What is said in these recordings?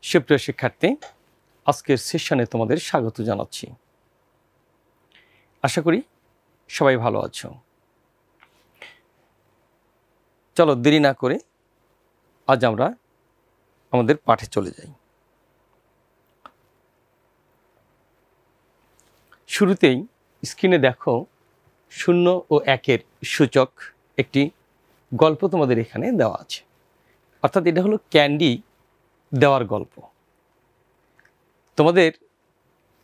সুপ্রিয় শিক্ষার্থী, আজকের সেশনে তোমাদের স্বাগত জানাচ্ছি। আশা করি সবাই ভালো আছো। চলো দেরি না করে আজ আমরা আমাদের পাঠে চলে যাই। শুরুতেই স্ক্রিনে দেখো 0 ও 1-এর সূচক একটি গল্প তোমাদের এখানে দেওয়া আছে, অর্থাৎ এটা হলো ক্যান্ডি দেওয়ার গল্প। তোমাদের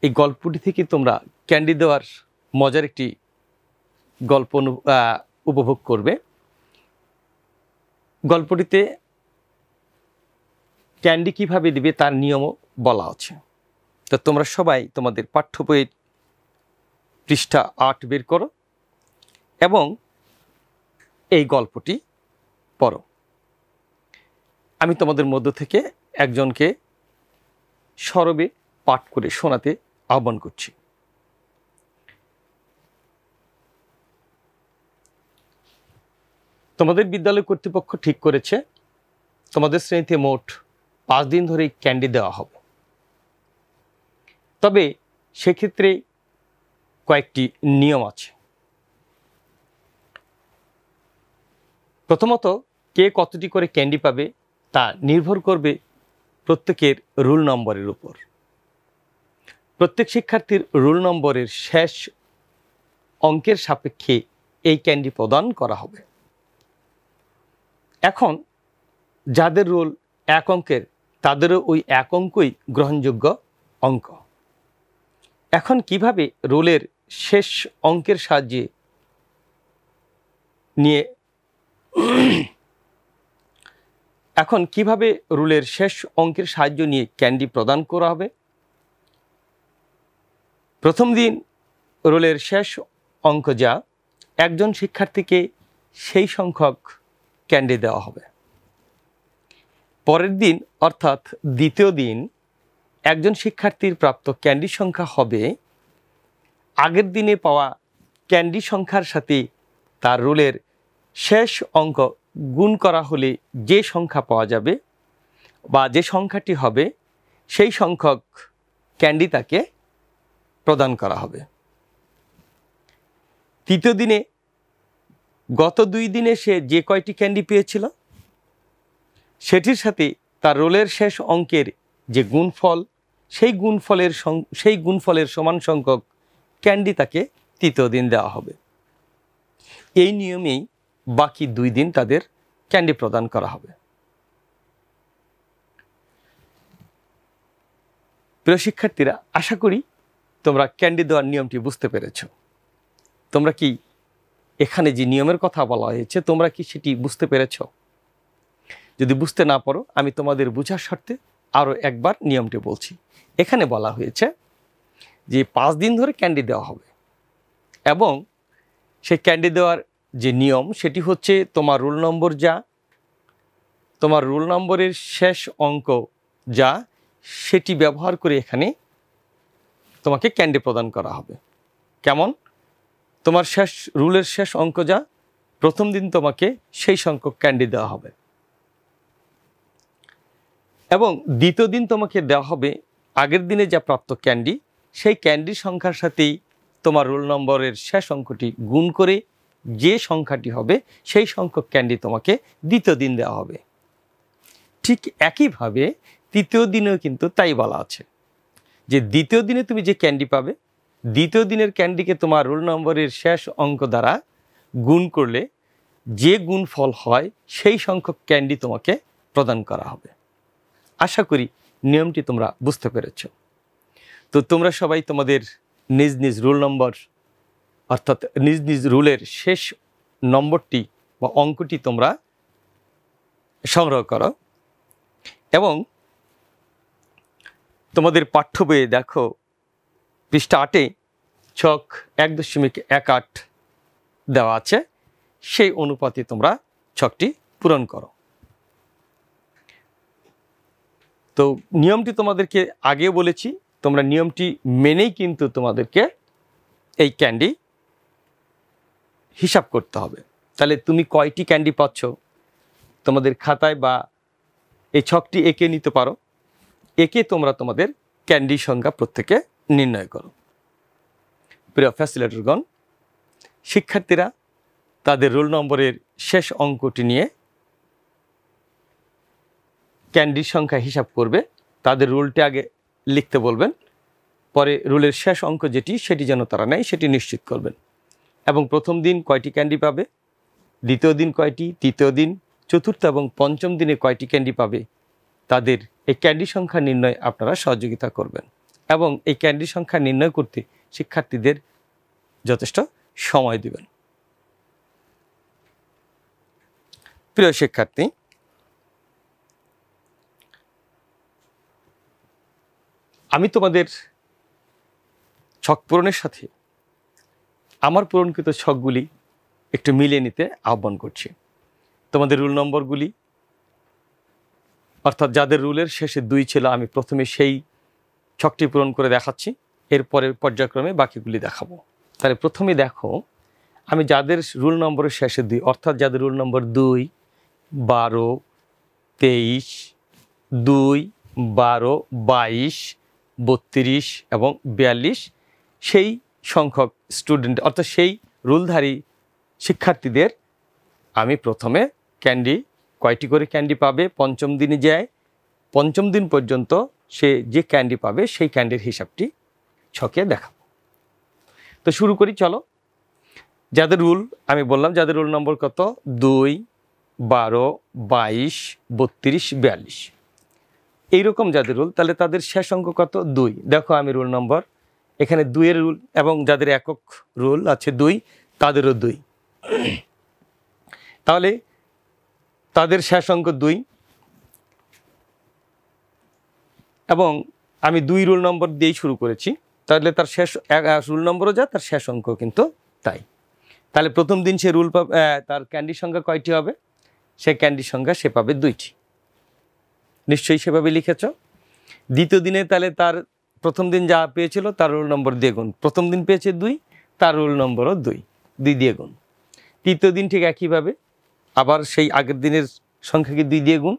এই গল্পটি থেকে তোমরা ক্যান্ডি দেওয়ার মজার একটি গল্প উপভোগ করবে। গল্পটিতে ক্যান্ডি কিভাবে দিবে তার নিয়মও বলা আছে। তো তোমরা সবাই তোমাদের পাঠ্য বইয়ের পৃষ্ঠা 8 বের করো এবং এই গল্পটি পড়ো। আমি তোমাদের মধ্য থেকে একজনকে সরবে পাঠ করে শোনাতে আহ্বান করছি। তোমাদের বিদ্যালয় কর্তৃপক্ষ ঠিক করেছে তোমাদের শ্রেণীতে মোট 5 দিন ধরে ক্যান্ডি দেওয়া হবে। তবে সেক্ষেত্রে কয়েকটি নিয়ম আছে। প্রথমত, কে কতটি করে ক্যান্ডি পাবে তা নির্ভর করবে প্রত্যেকের রোল নম্বরের উপর। প্রত্যেক শিক্ষার্থীর রোল নম্বরের শেষ অঙ্কের সাপেক্ষে এই ক্যান্ডি প্রদান করা হবে। এখন যাদের রোল 1 অঙ্কের তাদেরও ওই 1 অঙ্কই গ্রহণযোগ্য অঙ্ক। এখন কিভাবে রোলের শেষ অঙ্কের সাহায্যে নিয়ে ক্যান্ডি প্রদান করা হবে? প্রথম দিন রোলের শেষ অঙ্ক যা, একজন শিক্ষার্থীকে সেই সংখ্যক ক্যান্ডি দেওয়া হবে। পরের দিন অর্থাৎ দ্বিতীয় দিন একজন শিক্ষার্থীর প্রাপ্ত ক্যান্ডি সংখ্যা হবে আগের দিনে পাওয়া ক্যান্ডি সংখ্যার সাথে তার রোলের শেষ অঙ্ক গুণ করা হলে যে সংখ্যা পাওয়া যাবে বা যে সংখ্যাটি হবে সেই সংখ্যক ক্যান্ডি তাকে প্রদান করা হবে। তৃতীয় দিনে গত 2 দিনে সে যে কয়টি ক্যান্ডি পেয়েছিল সেটির সাথে তার রোলের শেষ অঙ্কের যে গুণফল সেই গুণফলের সমান সংখ্যক ক্যান্ডি তাকে তৃতীয় দিন দেওয়া হবে। এই নিয়মেই বাকি 2 দিন তাদের ক্যান্ডি প্রদান করা হবে। প্রিয় শিক্ষার্থীরা, আশা করি তোমরা ক্যান্ডি দেওয়ার নিয়মটি বুঝতে পেরেছ। তোমরা কি এখানে যে নিয়মের কথা বলা হয়েছে তোমরা কি সেটি বুঝতে পেরেছ? যদি বুঝতে না পারো আমি তোমাদের বোঝার স্বার্থে আরও একবার নিয়মটি বলছি। এখানে বলা হয়েছে যে 5 দিন ধরে ক্যান্ডি দেওয়া হবে এবং সেই ক্যান্ডি দেওয়ার যে নিয়ম সেটি হচ্ছে তোমার রোল নম্বর যা, তোমার রোল নম্বরের শেষ অঙ্ক যা, সেটি ব্যবহার করে এখানে তোমাকে ক্যান্ডি প্রদান করা হবে। কেমন? তোমার রোলের শেষ অঙ্ক যা, প্রথম দিন তোমাকে সেই সংখ্যক ক্যান্ডি দেওয়া হবে এবং দ্বিতীয় দিন তোমাকে দেওয়া হবে আগের দিনে যা প্রাপ্ত ক্যান্ডি, সেই ক্যান্ডির সংখ্যার সাথেই তোমার রোল নম্বরের শেষ অঙ্কটি গুণ করে যে সংখ্যাটি হবে সেই সংখ্যক ক্যান্ডি তোমাকে দ্বিতীয় দিন দেওয়া হবে। ঠিক একইভাবে তৃতীয় দিনেও কিন্তু তাই বলা আছে যে দ্বিতীয় দিনে তুমি যে ক্যান্ডি পাবে, দ্বিতীয় দিনের ক্যান্ডিকে তোমার রোল নম্বরের শেষ অঙ্ক দ্বারা গুণ করলে যে গুণফল হয় সেই সংখ্যক ক্যান্ডি তোমাকে প্রদান করা হবে। আশা করি নিয়মটি তোমরা বুঝতে পেরেছ। তো তোমরা সবাই তোমাদের নিজ নিজ রোল নম্বর অর্থাৎ নিজ নিজ রোলের শেষ নম্বরটি বা অঙ্কটি তোমরা সংগ্রহ করো এবং তোমাদের পাঠ্য বইয়ে দেখো পৃষ্ঠা 8-এ ছক 1.18 দেওয়া আছে। সেই অনুপাতে তোমরা ছকটি পূরণ করো। তো নিয়মটি তোমাদেরকে আগেও বলেছি, তোমরা নিয়মটি মেনেই কিন্তু তোমাদেরকে এই ক্যান্ডি হিসাব করতে হবে। তাহলে তুমি কয়টি ক্যান্ডি পাচ্ছ তোমাদের খাতায় বা এই ছকটি এঁকে নিতে পারো একে তোমরা তোমাদের ক্যান্ডি সংখ্যা প্রত্যেকে নির্ণয় করো। প্রিয় ফ্যাসিলিটেটরগণ, শিক্ষার্থীরা তাদের রোল নম্বরের শেষ অঙ্কটি নিয়ে ক্যান্ডির সংখ্যা হিসাব করবে। তাদের রুলটি আগে লিখতে বলবেন, পরে রুলের শেষ অঙ্ক যেটি সেটি যেন তারা নেয় সেটি নিশ্চিত করবেন। এবং প্রথম দিন কয়টি ক্যান্ডি পাবে, দ্বিতীয় দিন কয়টি, তৃতীয় দিন, চতুর্থ এবং পঞ্চম দিনে কয়টি ক্যান্ডি পাবে, তাদের এই ক্যান্ডি সংখ্যা নির্ণয় আপনারা সহযোগিতা করবেন। এবং এই ক্যান্ডি সংখ্যা নির্ণয় করতে শিক্ষার্থীদের যথেষ্ট সময় দেবেন। প্রিয় শিক্ষার্থী, আমি তোমাদের ছক পূরণের সাথে আমার পূরণকৃত ছকগুলি একটু মিলিয়ে নিতে আহ্বান করছি। তোমাদের রুল নম্বরগুলি, অর্থাৎ যাদের রুলের শেষে 2 ছিল, আমি প্রথমে সেই ছকটি পূরণ করে দেখাচ্ছি, এরপরে পর্যায়ক্রমে বাকিগুলি দেখাবো। তাহলে প্রথমে দেখো, আমি যাদের রুল নম্বরের শেষে 2, অর্থাৎ যাদের রুল নম্বর 2, 12, 23, 2, 12, 22, 32 এবং 42 সেই সংখ্যক স্টুডেন্ট, অর্থাৎ সেই রুলধারী শিক্ষার্থীদের আমি প্রথমে ক্যান্ডি কয়টি করে ক্যান্ডি পাবে পঞ্চম দিনে যায়, পঞ্চম দিন পর্যন্ত সে যে ক্যান্ডি পাবে সেই ক্যান্ডির হিসাবটি ছকে দেখাবো। তো শুরু করি, চলো। যাদের রুল আমি বললাম, যাদের রুল নম্বর কত, 2, 12, 22, 32, 42 এইরকম যাদের রুল, তাহলে তাদের শেষ অঙ্ক কত, 2। দেখো আমি রুল নম্বর এখানে 2 এর রুল, এবং যাদের একক রুল আছে 2 তাদেরও 2, তাহলে তাদের শেষ অঙ্ক 2। এবং আমি 2 রুল নম্বর দিয়েই শুরু করেছি, তাহলে তার শেষ রুল নম্বরও যা, তার শেষ অঙ্ক কিন্তু তাই। তাহলে প্রথম দিন সে রুল পাবে, তার ক্যান্ডির সংখ্যা কয়টি হবে, সে ক্যান্ডির সংখ্যা সে পাবে 2টি, নিশ্চয়ই সেভাবে লিখেছ। দ্বিতীয় দিনে তাহলে তার প্রথম দিন যা পেয়েছিল তার রোল নম্বর দিয়ে গুণ, প্রথম দিন পেয়েছে 2, তার রোল নম্বরও 2 দিয়ে গুণ। তৃতীয় দিন ঠিক একইভাবে আবার সেই আগের দিনের সংখ্যাকে 2 দিয়ে গুণ,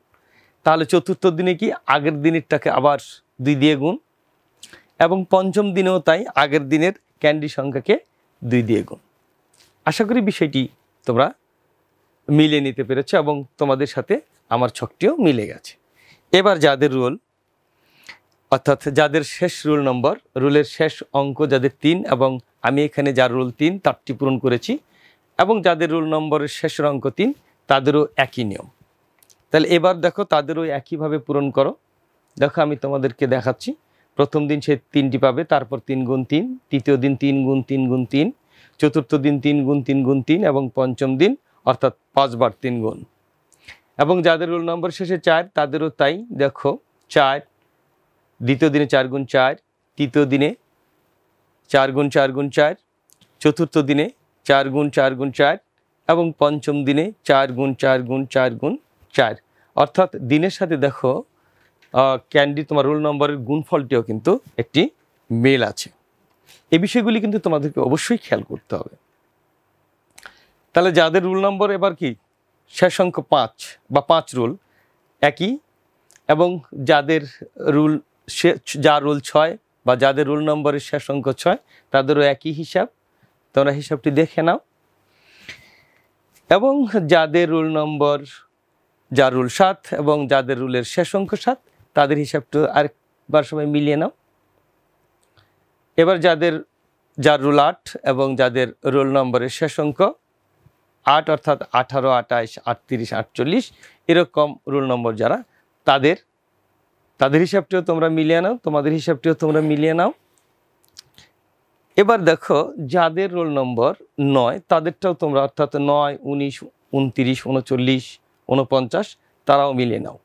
তাহলে চতুর্থ দিনে কি আগের দিনেরটাকে আবার 2 দিয়ে গুণ, এবং পঞ্চম দিনেও তাই আগের দিনের ক্যান্ডি সংখ্যাকে 2 দিয়ে গুণ। আশা করি বিষয়টি তোমরা মিলিয়ে নিতে পেরেছো এবং তোমাদের সাথে আমার ছকটিও মিলে গেছে। এবার যাদের রুল, অর্থাৎ যাদের শেষ রুল নম্বর, রুলের শেষ অঙ্ক যাদের 3, এবং আমি এখানে যার রুল 3 তারটি পূরণ করেছি, এবং যাদের রুল নম্বরের শেষের অঙ্ক 3 তাদেরও একই নিয়ম। তাহলে এবার দেখো তাদেরও একইভাবে পূরণ করো। দেখো আমি তোমাদেরকে দেখাচ্ছি, প্রথম দিন সে 3টি পাবে, তারপর 3 গুণ 3, তৃতীয় দিন 3 গুণ 3 গুণ 3, চতুর্থ দিন 3 গুণ 3 গুণ 3, এবং পঞ্চম দিন অর্থাৎ 5 বার 3 গুণ। এবং যাদের রোল নম্বর শেষে 4 তাদেরও তাই, দেখো 4, দ্বিতীয় দিনে 4 গুণ 4, তৃতীয় দিনে 4 গুণ 4 গুণ 4, চতুর্থ দিনে 4 গুণ 4 গুণ 4, এবং পঞ্চম দিনে 4 গুণ 4 গুণ 4 গুণ 4। অর্থাৎ দিনের সাথে দেখো ক্যান্ডি তোমার রোল নম্বরের গুণফলটিও কিন্তু একটি মেল আছে। এই বিষয়গুলি কিন্তু তোমাদেরকে অবশ্যই খেয়াল করতে হবে। তাহলে যাদের রুল নম্বর এবার কি শেষ অঙ্ক 5 বা 5 রুল একই, এবং যাদের রুল যা রুল 6 বা যাদের রুল নম্বরের শেষ অঙ্ক 6 তাদেরও একই হিসাব, তোমরা হিসাবটি দেখে নাও। এবং যাদের রুল নম্বর যা রুল 7 এবং যাদের রুলের শেষ অঙ্ক 7 তাদের হিসাবটা আরেকবার সবাই মিলিয়ে নাও। এবার যার রুল 8 এবং যাদের রোল নম্বরের শেষ অঙ্ক 8, অর্থাৎ 18, 28, 38, 48 এরকম রোল নম্বর যারা, তাদের হিসাবটিও তোমরা মিলিয়ে নাও, তোমাদের হিসাবটিও তোমরা মিলিয়ে নাও। এবার দেখো যাদের রোল নম্বর 9 তাদেরটাও তোমরা, অর্থাৎ 9, 19, 29, 39, 49 তারাও মিলিয়ে নাও।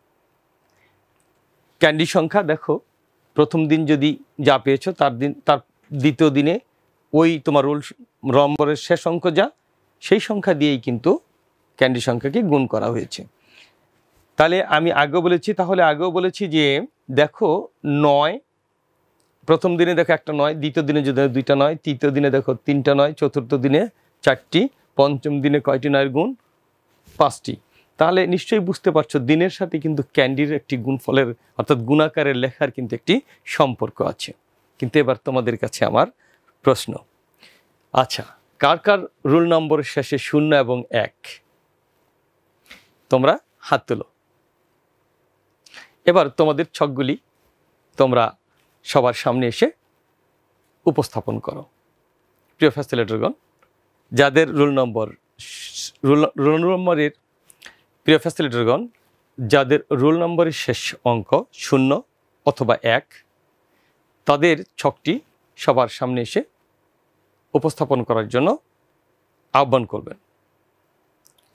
ক্যান্ডি সংখ্যা দেখো, প্রথম দিন যদি যা পেয়েছো তার দ্বিতীয় দিনে ওই তোমার রোল নম্বরের শেষ অঙ্ক যা, সেই সংখ্যা দিয়েই কিন্তু ক্যান্ডি সংখ্যাকে গুণ করা হয়েছে। তাহলে আমি আগেও বলেছি যে দেখো 9 প্রথম দিনে দেখো একটা 9, দ্বিতীয় দিনে যদি 2টা 9, তৃতীয় দিনে দেখো 3টা 9, চতুর্থ দিনে 4টি, পঞ্চম দিনে কয়টি 9 গুণ 5টি। তাহলে নিশ্চয়ই বুঝতে পারছো দিনের সাথে কিন্তু ক্যান্ডির একটি গুণফলের অর্থাৎ গুণাকারের লেখার কিন্তু একটি সম্পর্ক আছে। কিন্তু এবার তোমাদের কাছে আমার প্রশ্ন, আচ্ছা কার কার রুল নম্বরের শেষে 0 এবং 1? তোমরা হাত তোলো। এবার তোমাদের ছকগুলি তোমরা সবার সামনে এসে উপস্থাপন করো। প্রিয় ফ্যাসিলিটরগণ, যাদের রুল নম্বরের প্রিয় ফ্যাসিলিটরগণ যাদের রোল নম্বরের শেষ অঙ্ক 0 অথবা 1, তাদের ছকটি সবার সামনে এসে উপস্থাপন করার জন্য আহ্বান করবেন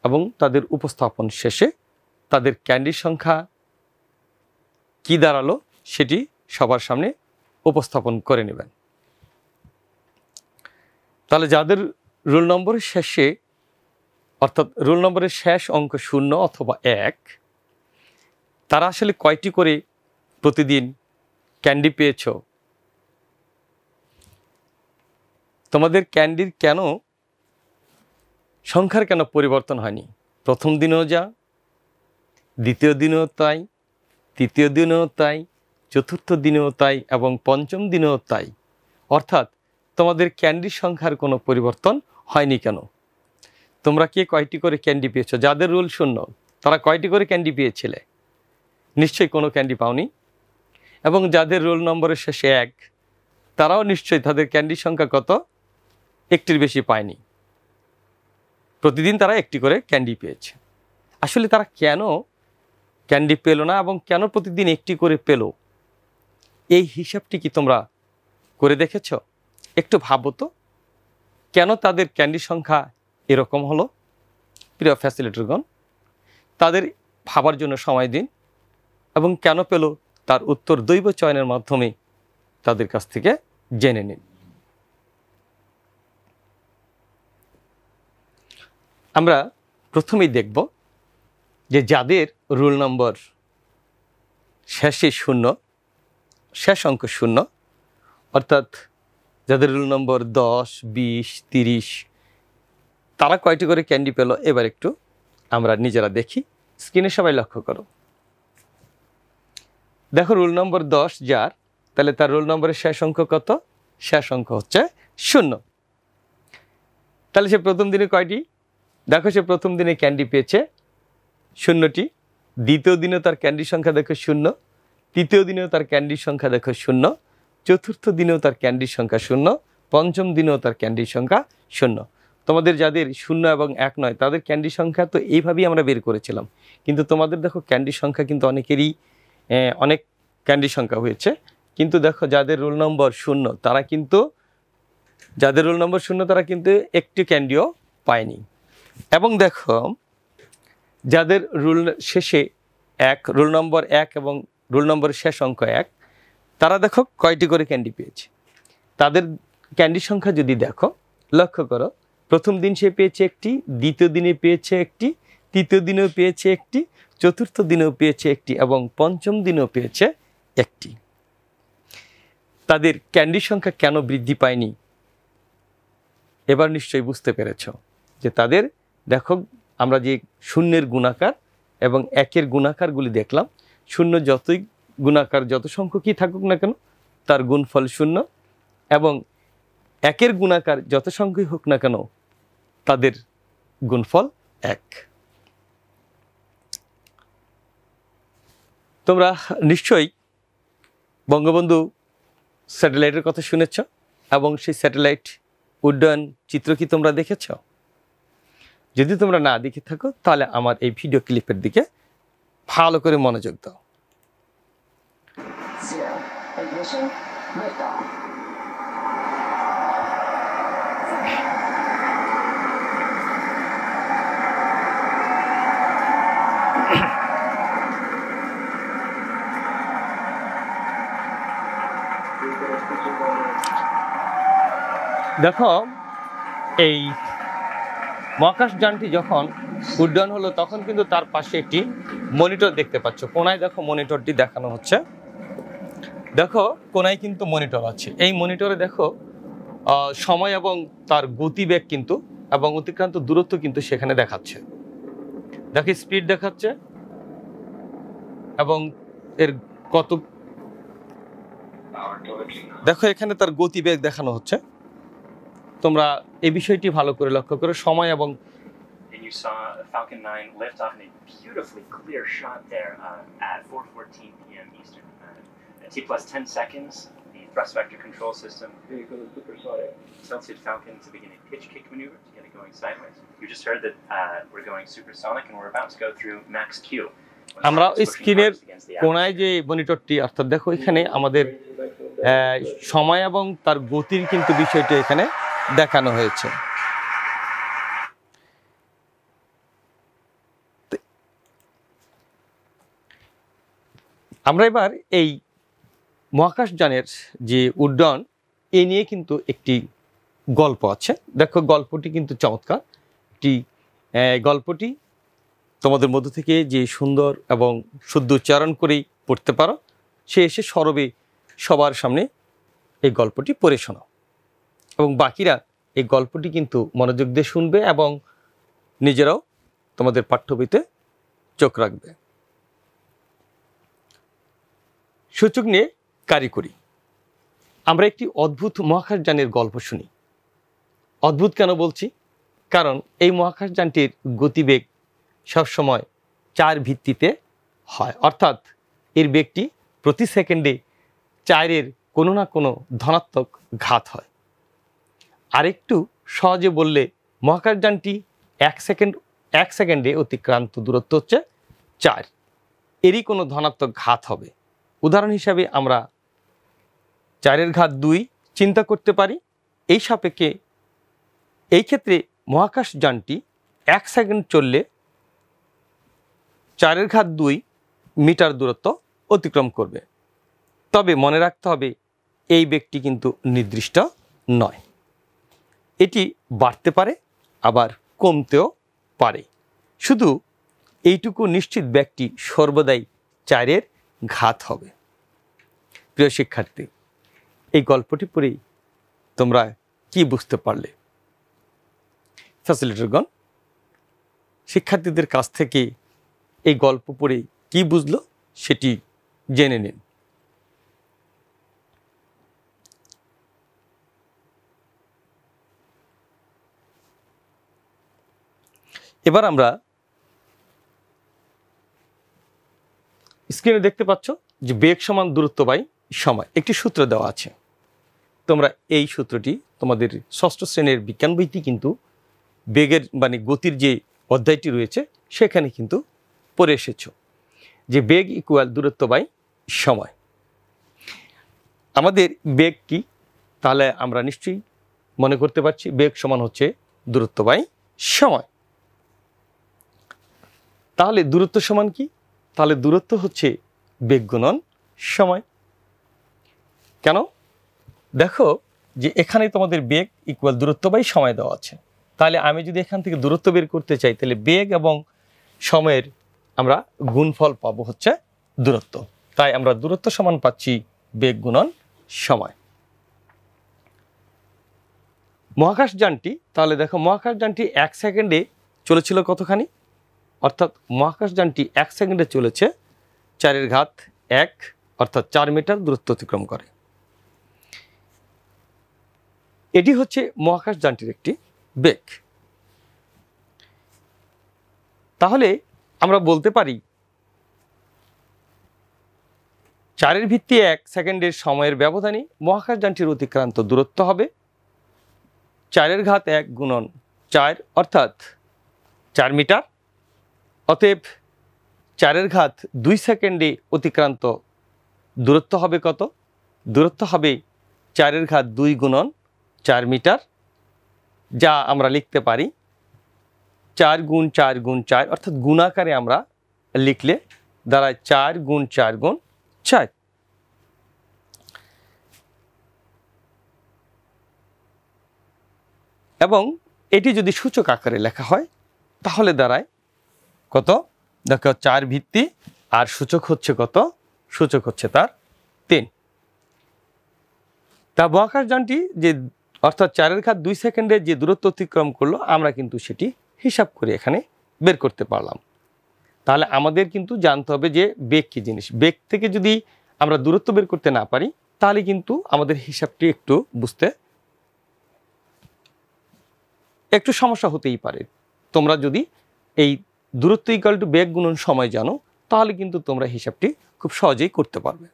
এবং তাদের উপস্থাপন শেষে তাদের ক্যান্ডির সংখ্যা কি দাঁড়ালো সেটি সবার সামনে উপস্থাপন করে নেবেন। তাহলে যাদের রোল নম্বরের শেষে অর্থাৎ রোল নম্বরের শেষ অঙ্ক 0 অথবা 1, তারা আসলে কয়টি করে প্রতিদিন ক্যান্ডি পেয়েছ? তোমাদের ক্যান্ডির কেন সংখ্যার কেন পরিবর্তন হয়নি? প্রথম দিনেও যা, দ্বিতীয় দিনেও তাই, তৃতীয় দিনেও তাই, চতুর্থ দিনেও তাই এবং পঞ্চম দিনেও তাই। অর্থাৎ তোমাদের ক্যান্ডির সংখ্যার কোনো পরিবর্তন হয়নি কেন? তোমরা কে কয়টি করে ক্যান্ডি পেয়েছো? যাদের রুল 0 তারা কয়টি করে ক্যান্ডি পেয়েছিলে? নিশ্চয়ই কোনো ক্যান্ডি পাওনি। এবং যাদের রোল নম্বরের শেষে 1, তারাও নিশ্চয়ই তাদের ক্যান্ডির সংখ্যা কত? একটির বেশি পায়নি। প্রতিদিন তারা একটি করে ক্যান্ডি পেয়েছে। আসলে তারা কেন ক্যান্ডি পেল না এবং কেন প্রতিদিন একটি করে পেল, এই হিসাবটি কি তোমরা করে দেখেছ? একটু ভাবো তো, কেন তাদের ক্যান্ডির সংখ্যা এরকম হলো? প্রিয় ফ্যাসিলিটরগণ, তাদের ভাবার জন্য সময় দিন এবং কেন পেল তার উত্তর দৈব চয়নের মাধ্যমে তাদের কাছ থেকে জেনে নিন। আমরা প্রথমেই দেখব যে যাদের রোল নম্বর শেষে 0, শেষ অঙ্ক 0, অর্থাৎ যাদের রোল নম্বর 10, 20, 30, তারা কয়টি করে ক্যান্ডি পেল এবার একটু আমরা নিজেরা দেখি। স্ক্রিনে সবাই লক্ষ্য করো। দেখো রোল নম্বর 10 যার, তাহলে তার রোল নম্বরের শেষ অঙ্ক কত? শেষ অঙ্ক হচ্ছে 0। তাহলে সে প্রথম দিনে কয়টি? দেখো সে প্রথম দিনে ক্যান্ডি পেয়েছে 0টি, দ্বিতীয় দিনে তার ক্যান্ডির সংখ্যা দেখো 0, তৃতীয় দিনেও তার ক্যান্ডির সংখ্যা দেখো 0, চতুর্থ দিনেও তার ক্যান্ডির সংখ্যা 0, পঞ্চম দিনেও তার ক্যান্ডির সংখ্যা 0। তোমাদের যাদের 0 এবং 1 নয় তাদের ক্যান্ডির সংখ্যা তো এইভাবেই আমরা বের করেছিলাম, কিন্তু তোমাদের দেখো ক্যান্ডির সংখ্যা কিন্তু অনেকেরই অনেক ক্যান্ডির সংখ্যা হয়েছে। কিন্তু দেখো যাদের রোল নম্বর 0 তারা কিন্তু একটি ক্যান্ডিও পায়নি। এবং দেখো যাদের রোল শেষে 1, রোল নম্বর 1 এবং রোল নম্বরের শেষ অঙ্ক 1, তারা দেখো কয়টি করে ক্যান্ডি পেয়েছে। তাদের ক্যান্ডির সংখ্যা যদি দেখো, লক্ষ্য করো, প্রথম দিন সে পেয়েছে একটি, দ্বিতীয় দিনে পেয়েছে একটি, তৃতীয় দিনেও পেয়েছে একটি, চতুর্থ দিনেও পেয়েছে একটি এবং পঞ্চম দিনেও পেয়েছে একটি। তাদের ক্যান্ডির সংখ্যা কেন বৃদ্ধি পায়নি? এবার নিশ্চয়ই বুঝতে পেরেছ যে তাদের দেখো আমরা যে 0-এর গুণাকার এবং 1-এর গুণাকারগুলি দেখলাম, 0 যতই গুণাকার যত সংখ্যকই থাকুক না কেন তার গুণফল 0 এবং 1-এর গুণাকার যত সংখ্যকই হোক না কেন তাদের গুণফল 1। তোমরা নিশ্চয়ই বঙ্গবন্ধু স্যাটেলাইটের কথা শুনেছ এবং সেই স্যাটেলাইট উড্ডয়ন চিত্র কি তোমরা দেখেছ? যদি তোমরা না দেখে থাকো তাহলে আমার এই ভিডিও ক্লিপের দিকে ভালো করে মনোযোগ দাও। দেখো এই মহাকাশযানটি যখন উড্ডয়ন হলো তখন কিন্তু তার পাশে একটি মনিটর দেখতে পাচ্ছ। কোনায় দেখো মনিটরটি দেখানো হচ্ছে। দেখো কোনায় কিন্তু মনিটর আছে। এই মনিটরে দেখো সময় এবং তার গতিবেগ কিন্তু এবং অতিক্রান্ত দূরত্ব কিন্তু সেখানে দেখাচ্ছে। দেখো স্পিড দেখাচ্ছে এবং এর কত, দেখো এখানে তার গতিবেগ দেখানো হচ্ছে। তোমরা এই বিষয়টি ভালো করে লক্ষ্য করো, সময় এবং You saw Falcon 9 lift off in a beautifully clear shot there at 4:14 p.m. Eastern. At T plus 10 seconds, the thrust vector control system tilted Falcon to begin a pitch kick maneuver to get it going sideways. You just heard that we're going supersonic and we're about to go through max Q. আমরা স্ক্রিনের কোনায় যে মনিটরটি, অর্থাৎ দেখো এখানে আমাদের সময় এবং তার গতির কিন্তু বিষয়টি এখানে দেখানো হয়েছে। আমরা এবার এই মহাকাশযানের যে উড্ডয়ন এ নিয়ে কিন্তু একটি গল্প আছে। দেখো গল্পটি কিন্তু চমৎকার একটি গল্পটি তোমাদের মধ্য থেকে যে সুন্দর এবং শুদ্ধ উচ্চারণ করেই পড়তে পারো, সে এসে সরবে সবার সামনে এই গল্পটি পড়ে শোনাও এবং বাকিরা এই গল্পটি কিন্তু মনোযোগ দিয়ে শুনবে এবং নিজেরাও তোমাদের পাঠ্যবইতে চোখ রাখবে। সূচক নিয়ে কারিগরি। আমরা একটি অদ্ভুত মহাকাশযানের গল্প শুনি। অদ্ভুত কেন বলছি? কারণ এই মহাকাশযানটির গতিবেগ সবসময় 4 ভিত্তিতে হয়, অর্থাৎ এর বেগটি প্রতি সেকেন্ডে 4-এর কোনো না কোনো ধনাত্মক ঘাত হয়। আরেকটু সহজে বললে মহাকাশযানটি 1 সেকেন্ডে অতিক্রান্ত দূরত্ব হচ্ছে 4, এরই কোনো ধনাত্মক ঘাত হবে। উদাহরণ হিসাবে আমরা 4-এর ঘাত 2 চিন্তা করতে পারি। এই সাপেক্ষে এই ক্ষেত্রে মহাকাশযানটি 1 সেকেন্ড চললে 4-এর ঘাত 2 মিটার দূরত্ব অতিক্রম করবে। তবে মনে রাখতে হবে এই বেগটি কিন্তু নির্দিষ্ট নয়, এটি বাড়তে পারে আবার কমতেও পারে। শুধু এইটুকু নিশ্চিত বেগটি সর্বদাই 4-এর ঘাত হবে। প্রিয় শিক্ষার্থী, এই গল্পটি পড়েই তোমরা কি বুঝতে পারলে? ফ্যাসিলিটরগণ শিক্ষার্থীদের কাছ থেকে এই গল্প পড়ে কি বুঝলো সেটি জেনে নিন। এবার আমরা স্ক্রিনে দেখতে পাচ্ছ যে বেগ সমান দূরত্ব বাই সময় একটি সূত্র দেওয়া আছে। তোমরা এই সূত্রটি তোমাদের 6ষ্ঠ শ্রেণীর বিজ্ঞান বইতে কিন্তু বেগের মানে গতির যে অধ্যায়টি রয়েছে সেখানে কিন্তু পড়ে এসেছো যে বেগ ইকুয়াল দূরত্ব বাই সময়। আমাদের বেগ কি? তাহলে আমরা নিশ্চয়ই মনে করতে পারছি বেগ সমান হচ্ছে দূরত্ব বাই সময়। তাহলে দূরত্ব সমান কি? তাহলে দূরত্ব হচ্ছে বেগ গুণন সময়। কেন? দেখো যে এখানে তোমাদের বেগ ইকুয়াল দূরত্ব বাই সময় দেওয়া আছে। তাহলে আমি যদি এখান থেকে দূরত্ব বের করতে চাই তাহলে বেগ এবং সময়ের আমরা গুণফল পাবো হচ্ছে দূরত্ব। তাই আমরা দূরত্ব সমান পাচ্ছি বেগ গুণন সময়। মহাকাশযানটি, তাহলে দেখো মহাকাশযানটি 1 সেকেন্ডে চলেছিল কতখানি? অর্থাৎ মহাকাশযানটি 1 সেকেন্ডে চলেছে 4-এর ঘাত 1 অর্থাৎ 4 মিটার দূরত্ব অতিক্রম করে। এটি হচ্ছে মহাকাশযানটির একটি বেগ। তাহলে আমরা বলতে পারি 4-এর ভিত্তি 1 সেকেন্ডের সময়ের ব্যবধানে মহাকাশযানটির অতিক্রান্ত দূরত্ব হবে 4-এর ঘাত 1 গুণন 4 অর্থাৎ 4 মিটার। অতএব 4-এর ঘাত 2 সেকেন্ডে অতিক্রান্ত দূরত্ব হবে কত? দূরত্ব হবে 4-এর ঘাত 2 গুণন 4 মিটার, যা আমরা লিখতে পারি 4 গুণ 4 গুণ 4 অর্থাৎ গুণাকারে আমরা লিখলে দাঁড়ায় 4 গুণ 4 গুণ 4। এবং এটি যদি সূচক আকারে লেখা হয় তাহলে দাঁড়ায় কত? দেখো 4 ভিত্তি আর সূচক হচ্ছে কত? সূচক হচ্ছে তার 3। তা মহাকাশযানটি যে অর্থাৎ 4-এর ঘাত 2 সেকেন্ডে যে দূরত্ব অতিক্রম করলো আমরা কিন্তু সেটি হিসাব করে এখানে বের করতে পারলাম। তাহলে আমাদের কিন্তু জানতে হবে যে বেগ কী জিনিস। বেগ থেকে যদি আমরা দূরত্ব বের করতে না পারি তাহলে কিন্তু আমাদের হিসাবটি একটু বুঝতে একটু সমস্যা হতেই পারে। তোমরা যদি এই দূরত্ব ইকুয়াল টু বেগ গুণন সময় জানো তাহলে কিন্তু তোমরা হিসাবটি খুব সহজেই করতে পারবে।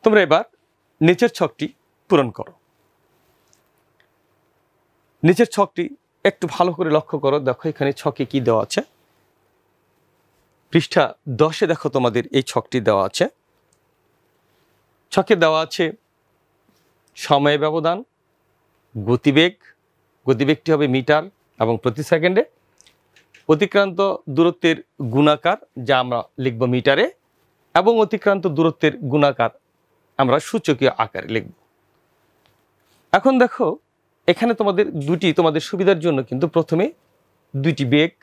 তোমরা এবার নিচের ছকটি পূরণ করো। নিচের ছকটি একটু ভালো করে লক্ষ্য করো। দেখো এখানে ছকে কি দেওয়া আছে। পৃষ্ঠা 10-এ দেখো তোমাদের এই ছকটি দেওয়া আছে। ছকে দেওয়া আছে সময় ব্যবধান, গতিবেগ, গতিবেগটি হবে মিটার এবং প্রতি সেকেন্ডে, অতিক্রান্ত দূরত্বের গুণাকার যা আমরা লিখব মিটারে, এবং অতিক্রান্ত দূরত্বের গুণাকার আমরা সূচকীয় আকারে লিখব। এখন দেখো এখানে তোমাদের সুবিধার জন্য কিন্তু প্রথমে দুইটি বেগ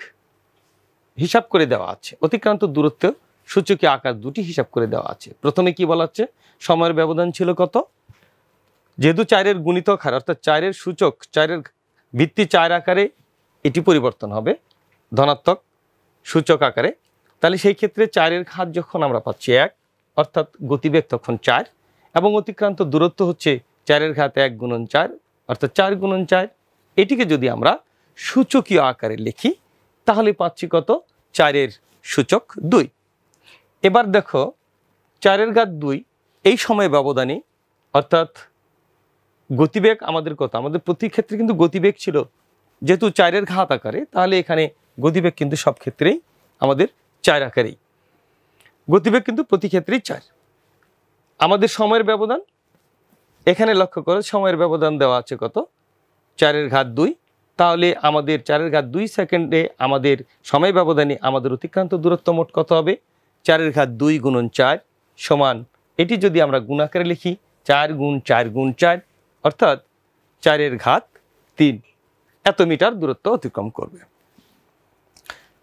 হিসাব করে দেওয়া আছে, অতিক্রান্ত দূরত্ব সূচকীয় আকার দুটি হিসাব করে দেওয়া আছে। প্রথমে কি বলা হচ্ছে, সময়ের ব্যবধান ছিল কত, যেহেতু 4-এর গুণিতক হার অর্থাৎ 4-এর সূচক 4-এর ভিত্তি 4 আকারে এটি পরিবর্তন হবে ধনাত্মক সূচক আকারে, তাহলে সেই ক্ষেত্রে 4-এর ঘাত যখন আমরা পাচ্ছি 1 অর্থাৎ গতিবেগ তখন 4 এবং অতিক্রান্ত দূরত্ব হচ্ছে 4-এর ঘাত 1 গুণন 4 অর্থাৎ 4 গুণন 4। এটিকে যদি আমরা সূচকীয় আকারে লিখি তাহলে পাচ্ছি কত, 4-এর সূচক 2। এবার দেখো 4-এর ঘাত 2 এই সময় ব্যবধানে অর্থাৎ গতিবেগ আমাদের কত, আমাদের প্রতি ক্ষেত্রে কিন্তু গতিবেগ ছিল যেহেতু 4-এর ঘাত আকারে, তাহলে এখানে গতিবেগ কিন্তু সব ক্ষেত্রেই আমাদের 4 আকারেই, গতিবেগ কিন্তু প্রতি ক্ষেত্রেই 4। আমাদের সময়ের ব্যবধান এখানে লক্ষ্য করো, সময়ের ব্যবধান দেওয়া আছে কত, 4-এর ঘাত 2, তাহলে আমাদের 4-এর ঘাত 2 সেকেন্ডে আমাদের সময় ব্যবধানে আমাদের অতিক্রান্ত দূরত্ব মোট কত হবে, 4-এর ঘাত 2 গুণন 4 সমান, এটি যদি আমরা গুণাকারে লিখি 4 গুণ 4 গুণ 4 অর্থাৎ 4-এর ঘাত 3 এত মিটার দূরত্ব অতিক্রম করবে।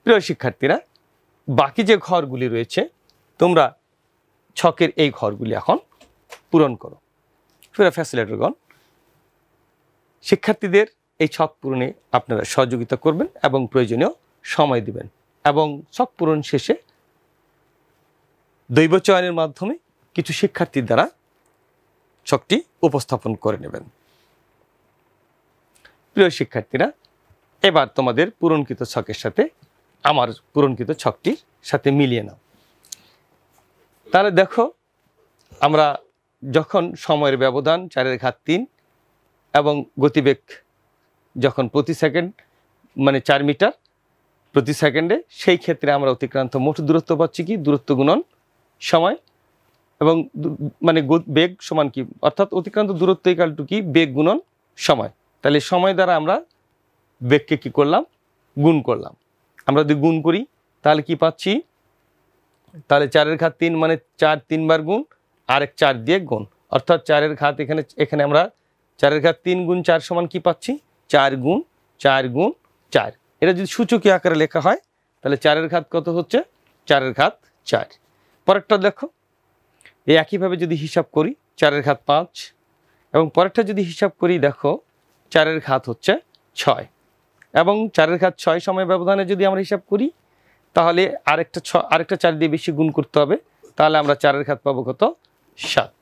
প্রিয় শিক্ষার্থীরা, বাকি যে ঘরগুলি রয়েছে তোমরা ছকের এই ঘরগুলি এখন পূরণ করো। প্রিয় ফ্যাসিলিটরগণ, শিক্ষার্থীদের এই ছক পূরণে আপনারা সহযোগিতা করবেন এবং প্রয়োজনীয় সময় দিবেন এবং ছক পূরণ শেষে দৈব চয়নের মাধ্যমে কিছু শিক্ষার্থীর দ্বারা ছকটি উপস্থাপন করে নেবেন। প্রিয় শিক্ষার্থীরা, এবার তোমাদের পূরণকৃত ছকের সাথে আমার পূরণকৃত ছকটির সাথে মিলিয়ে নাও। তাহলে দেখো আমরা যখন সময়ের ব্যবধান 4-এর ঘাত 3 এবং গতিবেগ যখন প্রতি সেকেন্ড মানে 4 মিটার প্রতি সেকেন্ডে, সেই ক্ষেত্রে আমরা অতিক্রান্ত মোট দূরত্ব পাচ্ছি কি, দূরত্ব গুণন সময় এবং মানে বেগ সমান কি, অর্থাৎ অতিক্রান্ত দূরত্ব ইকুয়াল টু কি, বেগ গুণন সময়। তাহলে সময় দ্বারা আমরা বেগকে কি করলাম, গুণ করলাম। আমরা যদি গুণ করি তাহলে কি পাচ্ছি, তাহলে 4-এর ঘাত 3 মানে 4 3 বার গুণ আর এক 4 দিয়ে গুণ, অর্থাৎ 4-এর ঘাত এখানে আমরা 4-এর ঘাত 3 গুণ 4 সমান কি পাচ্ছি, 4 গুণ 4 গুণ 4। এটা যদি সূচকীয় আকারে লেখা হয় তাহলে 4-এর ঘাত কত হচ্ছে, 4-এর ঘাত 4। পরেরটা দেখো, এই একইভাবে যদি হিসাব করি 4-এর ঘাত 5 এবং পরেরটা যদি হিসাব করি দেখো 4-এর ঘাত হচ্ছে 6 এবং 4-এর ঘাত 6 সময় ব্যবধানে যদি আমরা হিসাব করি তাহলে আরেকটা 4 দিয়ে বেশি গুণ করতে হবে, তাহলে আমরা 4-এর ঘাত পাবো কত, 7।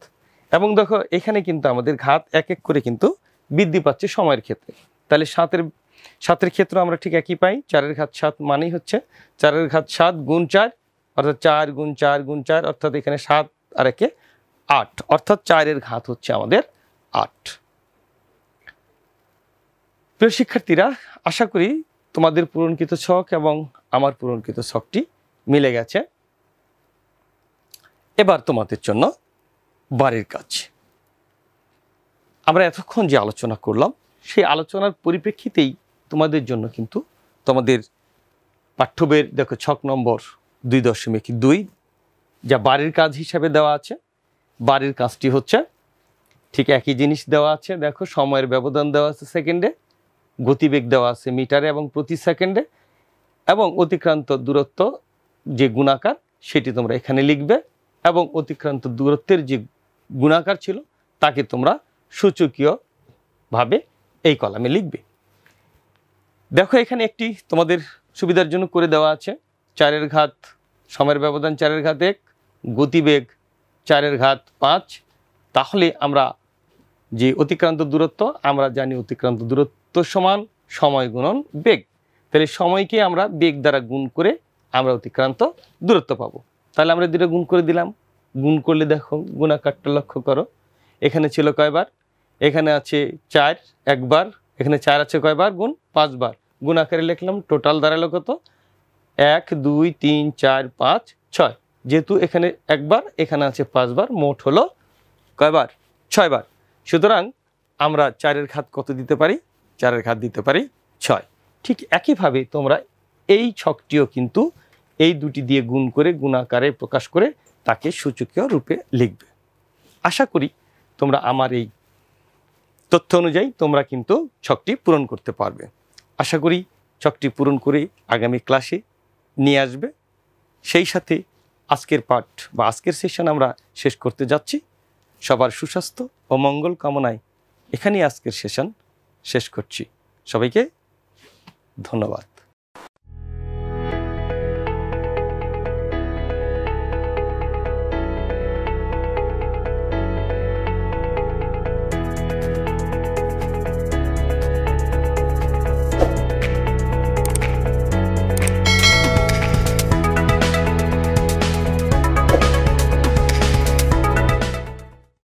এবং দেখো এখানে কিন্তু আমাদের ঘাত এক এক করে কিন্তু বৃদ্ধি পাচ্ছে সময়ের ক্ষেত্রে, তাহলে 7-এর ক্ষেত্রে আমরা ঠিক একই পাই, 4-এর ঘাত 7 মানেই হচ্ছে 4-এর ঘাত 7 গুণ 4 অর্থাৎ 4 গুণ 4 গুণ 4 অর্থাৎ এখানে 7 আর একে 8 অর্থাৎ 4-এর ঘাত হচ্ছে আমাদের 8। প্রিয় শিক্ষার্থীরা, আশা করি তোমাদের পূরণকৃত ছক এবং আমার পূরণকৃত ছকটি মিলে গেছে। এবার তোমাদের জন্য বাড়ির কাজ। আমরা এতক্ষণ যে আলোচনা করলাম সেই আলোচনার পরিপ্রেক্ষিতেই তোমাদের জন্য কিন্তু তোমাদের পাঠ্যবইয়ের দেখো ছক নম্বর 2.2 যা বাড়ির কাজ হিসাবে দেওয়া আছে। বাড়ির কাজটি হচ্ছে ঠিক একই জিনিস দেওয়া আছে, দেখো সময়ের ব্যবধান দেওয়া আছে সেকেন্ডে, গতিবেগ দেওয়া আছে মিটারে এবং প্রতি সেকেন্ডে, এবং অতিক্রান্ত দূরত্ব যে গুণাকার সেটি তোমরা এখানে লিখবে এবং অতিক্রান্ত দূরত্বের যে গুণাকার ছিল তাকে তোমরা সূচকীয়ভাবে এই কলামে লিখবে। দেখো এখানে একটি তোমাদের সুবিধার জন্য করে দেওয়া আছে 4 এর ঘাত সময়ের ব্যবধান 4 এর ঘাত 1, গতিবেগ 4 এর ঘাত 5। তাহলে আমরা যে অতিক্রান্ত দূরত্ব আমরা জানি অতিক্রান্ত দূরত্ব সমান সময় গুণন বেগ। তাহলে সময়কে আমরা বেগ দ্বারা গুণ করে আমরা অতিক্রান্ত দূরত্ব পাবো। তাহলে আমরা দুটো গুণ করে দিলাম। গুণ করলে দেখো গুণাকারটা লক্ষ্য করো, এখানে ছিল কয়বার, এখানে আছে 4 একবার, এখানে 4 আছে কয়বার গুণ 5 বার। গুণ আকারে লিখলাম, টোটাল দাঁড়ালো কত 1 2 3 4 5 6। যেহেতু এখানে একবার এখানে আছে 5 বার, মোট হলো কয়বার 6 বার। সুতরাং আমরা 4 এর ঘাত কত দিতে পারি, 4 এর ঘাত দিতে পারি 6। ঠিক একইভাবে তোমরা এই ছকটিও কিন্তু এই দুটি দিয়ে গুণ করে গুণাকারে প্রকাশ করে তাকে সূচকীয় রূপে লিখবে। আশা করি তোমরা আমার এই তথ্য অনুযায়ী তোমরা কিন্তু ছকটি পূরণ করতে পারবে। আশা করি ছকটি পূরণ করে আগামী ক্লাসে নিয়ে আসবে। সেই সাথে আজকের পাঠ বা আজকের সেশন আমরা শেষ করতে যাচ্ছি। সবার সুস্বাস্থ্য ও মঙ্গল কামনায় এখানেই আজকের সেশন শেষ করছি। সবাইকে ধন্যবাদ।